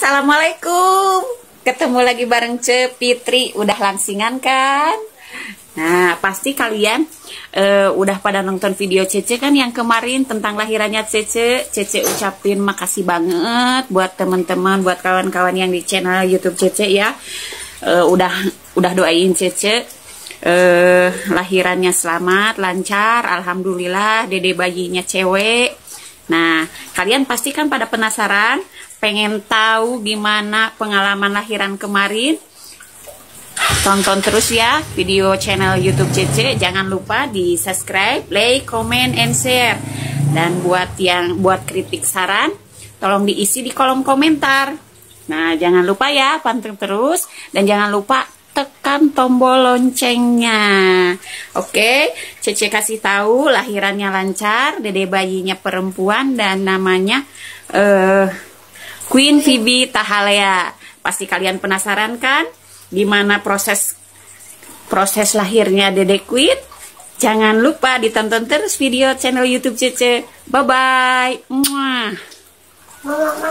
Assalamualaikum. Ketemu lagi bareng Cepitri. Udah langsingan kan? Nah, pasti kalian udah pada nonton video Cece kan yang kemarin tentang lahirannya Cece. Cece ucapin makasih banget buat teman-teman, buat kawan-kawan yang di channel YouTube Cece ya. Udah doain Cece lahirannya selamat, lancar, alhamdulillah, dede bayinya cewek. Nah, kalian pasti kan pada penasaran, pengen tahu gimana pengalaman lahiran kemarin? Tonton terus ya video channel YouTube Cece. Jangan lupa di subscribe, like, comment, and share. Dan buat kritik saran, tolong diisi di kolom komentar. Nah, jangan lupa ya, panteng terus. Dan jangan lupa tekan tombol loncengnya. Oke, Cece kasih tahu lahirannya lancar, dede bayinya perempuan dan namanya Queen Phoebe Tahalea. Pasti kalian penasaran kan gimana proses lahirnya Dede Queen? Jangan lupa ditonton terus video channel YouTube Cece. Bye bye. Muah. Mama,